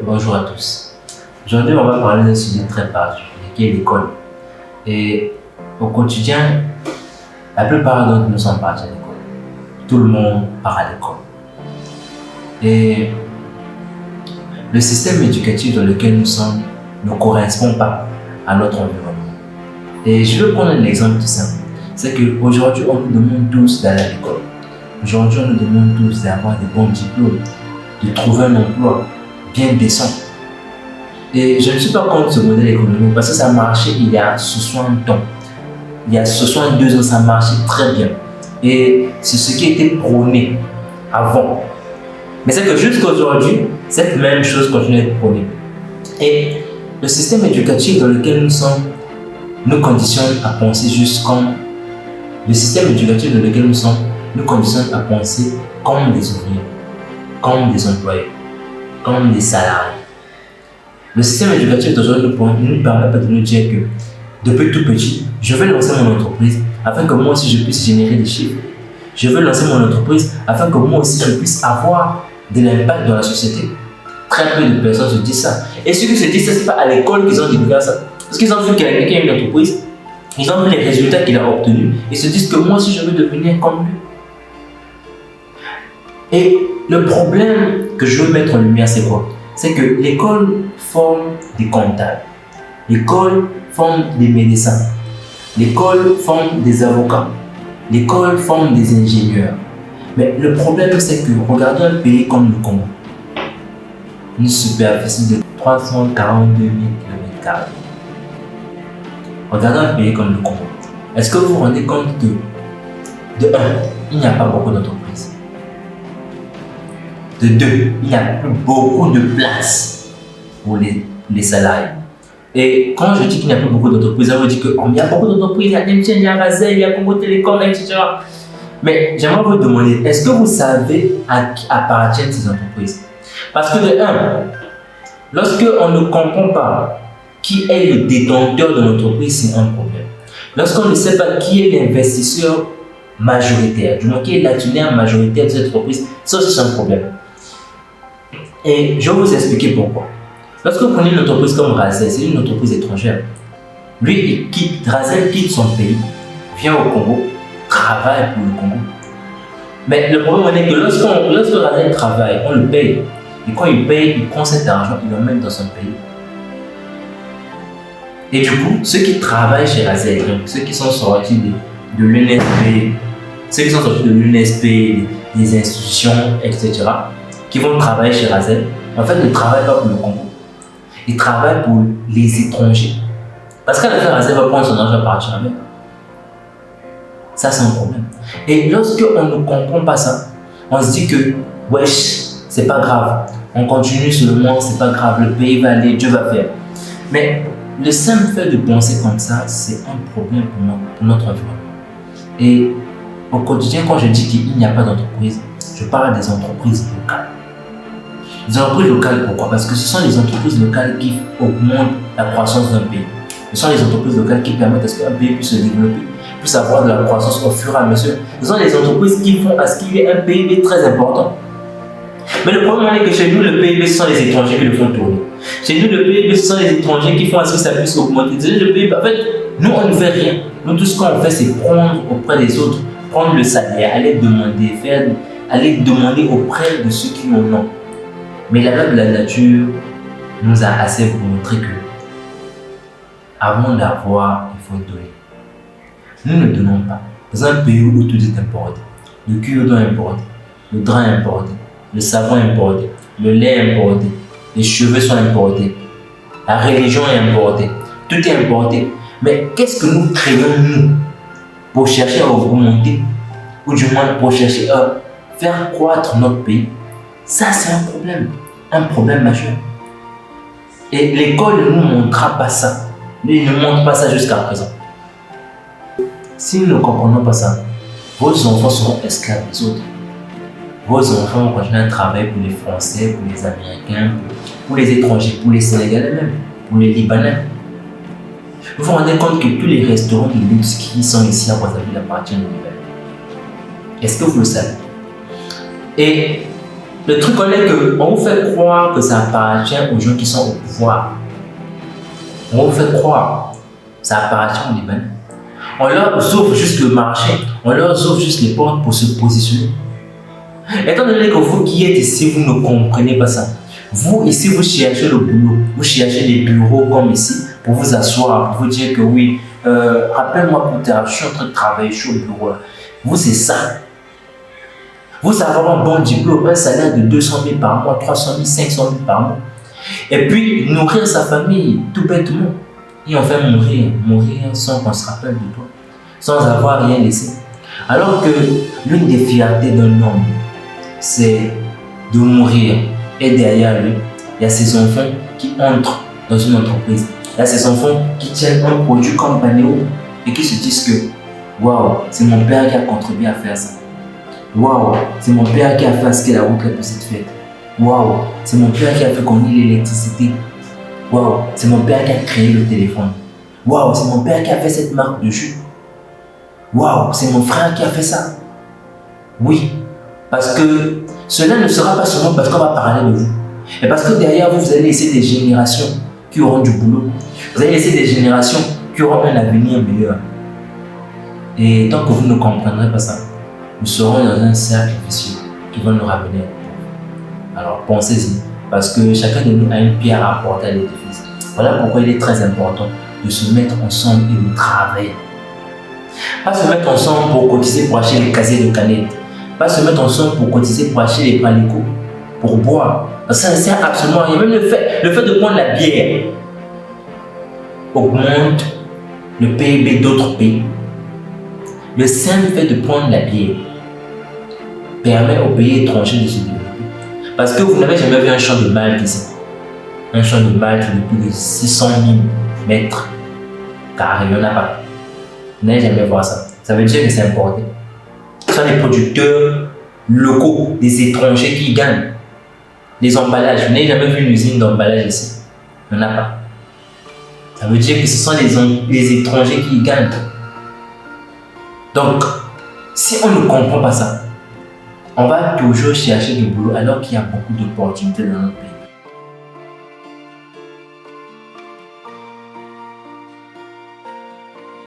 Bonjour à tous. Aujourd'hui, on va parler d'un sujet très particulier qui est l'école. Et au quotidien, la plupart d'entre nous sont partis à l'école. Tout le monde part à l'école. Et le système éducatif dans lequel nous sommes ne correspond pas à notre environnement. Et je veux prendre un exemple tout simple. C'est qu'aujourd'hui, on nous demande tous d'aller à l'école. Aujourd'hui, on nous demande tous d'avoir des bons diplômes, de trouver un emploi bien décent. Et je ne suis pas contre ce modèle économique parce que ça marchait il y a 60 ans. Il y a 62 ans, ça marchait très bien. Et c'est ce qui était prôné avant. Mais c'est que jusqu'à aujourd'hui, cette même chose continue d'être prônée. Et le système éducatif dans lequel nous sommes nous conditionne à penser juste comme le système éducatif dans lequel nous sommes nous conditionne à penser comme des ouvriers, comme des employés, comme des salariés. Le système éducatif d'aujourd'hui ne nous permet pas de nous dire que depuis tout petit, je vais lancer mon entreprise afin que moi aussi je puisse générer des chiffres. Je veux lancer mon entreprise afin que moi aussi je puisse avoir de l'impact dans la société. Très peu de personnes se disent ça. Et ceux qui se disent ça, ce n'est pas à l'école qu'ils ont découvert ça. Parce qu'ils ont vu qu'il y a quelqu'un qui a une entreprise, ils ont vu les résultats qu'il a obtenus et se disent que moi aussi je veux devenir comme lui. Et le problème que je veux mettre en lumière, c'est quoi? C'est que l'école forme des comptables, l'école forme des médecins, l'école forme des avocats, l'école forme des ingénieurs. Mais le problème, c'est que regardons un pays comme le Congo, une superficie de 342 000 km². Regardons un pays comme le Congo. Est-ce que vous vous rendez compte que, de 1, il n'y a pas beaucoup d'entreprises. De 2, il n'y a plus beaucoup de place pour les salariés. Et quand je dis qu'il n'y a plus beaucoup d'entreprises, ça veut dire qu'il y a beaucoup d'entreprises, il y a MTN, il y a Razel, il y a Congo Télécom, etc. Mais j'aimerais vous demander, est-ce que vous savez à qui appartiennent ces entreprises? Parce que de 1, lorsqu'on ne comprend pas qui est le détenteur de l'entreprise, c'est un problème. Lorsqu'on ne sait pas qui est l'investisseur majoritaire, du moins qui est l'actionnaire majoritaire de cette entreprise, ça aussi c'est un problème. Et je vais vous expliquer pourquoi. Lorsque vous prenez une entreprise comme Razel, c'est une entreprise étrangère. Lui, Razel quitte son pays, vient au Congo, travaille pour le Congo. Mais le problème est que lorsque Razel travaille, on le paye. Et quand il paye, il prend cet argent, il l'emmène dans son pays. Et du coup, ceux qui travaillent chez Razel, donc ceux qui sont sortis de l'UNSP, des institutions, etc., qui vont travailler chez Razel, en fait, ne travaillent pas pour le Congo. Ils travaillent pour les étrangers. Parce qu'à la fin, Razel va prendre son argent et partir avec. Ça, c'est un problème. Et lorsqu'on ne comprend pas ça, on se dit que, wesh, c'est pas grave. On continue seulement, c'est pas grave. Le pays va aller, Dieu va faire. Mais le simple fait de penser comme ça, c'est un problème pour notre environnement. Et au quotidien, quand je dis qu'il n'y a pas d'entreprise, je parle des entreprises locales. Les entreprises locales, pourquoi? Parce que ce sont les entreprises locales qui augmentent la croissance d'un pays. Ce sont les entreprises locales qui permettent à ce qu'un pays puisse se développer, puisse avoir de la croissance au fur et à mesure. Ce sont les entreprises qui font à ce qu'il y ait un PIB très important. Mais le problème est que chez nous, le PIB, ce sont les étrangers qui le font tourner. Chez nous, le PIB, ce sont les étrangers qui font à ce que ça puisse augmenter. Le PIB, en fait, nous, on ne fait rien. Nous, tout ce qu'on fait, c'est prendre auprès des autres, prendre le salaire, aller demander auprès de ceux qui en ont. Mais la loi de la nature nous a assez montré que avant d'avoir, il faut donner. Nous ne donnons pas. Dans un pays où tout est importé, le cure-dent est importé, le drap est importé, le savon est importé, le lait est importé, les cheveux sont importés, la religion est importée, tout est importé. Mais qu'est-ce que nous créons, nous, pour chercher à augmenter, ou du moins pour chercher à faire croître notre pays? Ça, c'est un problème majeur. Et l'école ne nous montrera pas ça. Il ne montre pas ça jusqu'à présent. Si nous ne comprenons pas ça, vos enfants seront esclaves des autres. Vos enfants vont continuer à travailler pour les Français, pour les Américains, pour les étrangers, pour les Sénégalais même, pour les Libanais. Vous vous rendez compte que tous les restaurants de luxe qui sont ici à Brazzaville appartiennent au Liban. Est-ce que vous le savez? Et Le truc, on vous fait croire que ça appartient aux gens qui sont au pouvoir. On vous fait croire que ça appartient aux Libanais. On leur ouvre juste le marché, on leur ouvre juste les portes pour se positionner. Étant donné que vous qui êtes ici, vous ne comprenez pas ça. Vous, ici, vous cherchez le boulot, vous cherchez des bureaux comme ici pour vous asseoir, pour vous dire que oui, rappelle-moi plus tard, je suis en train de travailler, je suis au bureau. Vous, c'est ça. Vous avoir un bon diplôme, un salaire de 200 000 par mois, 300 000, 500 000 par mois. Et puis, nourrir sa famille, tout bêtement. Et enfin, mourir sans qu'on se rappelle de toi, sans avoir rien laissé. Alors que l'une des fiertés d'un homme, c'est de mourir. Et derrière lui, il y a ses enfants qui entrent dans une entreprise. Il y a ses enfants qui tiennent un produit comme Panéo et qui se disent que waouh, c'est mon père qui a contribué à faire ça. Waouh, c'est mon père qui a fait ce que la route la plus faite. Waouh, c'est mon père qui a fait qu'on ait l'électricité. Waouh, c'est mon père qui a créé le téléphone. Waouh, c'est mon père qui a fait cette marque de jus. Waouh, c'est mon frère qui a fait ça. Oui, parce que cela ne sera pas seulement parce qu'on va parler de vous. Et parce que derrière vous, vous allez laisser des générations qui auront du boulot. Vous allez laisser des générations qui auront un avenir meilleur. Et tant que vous ne comprendrez pas ça, nous serons dans un cercle vicieux qui va nous ramener. Alors pensez-y, parce que chacun de nous a une pierre à apporter à l'édifice. Voilà pourquoi il est très important de se mettre ensemble et de travailler. Pas se mettre ensemble pour cotiser pour acheter les casiers de canettes. Pas se mettre ensemble pour cotiser pour acheter les palicots, pour boire. Ça ne sert absolument à rien. Même le fait de prendre la bière augmente le PIB d'autres pays. Le simple fait de prendre la bière permet aux pays étrangers de se développer. Parce que vous n'avez jamais vu un champ de malte ici. Un champ de malte de plus de 600 000 mètres carrés. Il n'y en a pas. Vous n'allez jamais voir ça. Ça veut dire que c'est importé. Ce sont des producteurs locaux, des étrangers qui gagnent. Les emballages. Vous n'avez jamais vu une usine d'emballage ici. Il n'y en a pas. Ça veut dire que ce sont les étrangers qui gagnent. Donc, si on ne comprend pas ça, on va toujours chercher du boulot alors qu'il y a beaucoup d'opportunités dans notre pays.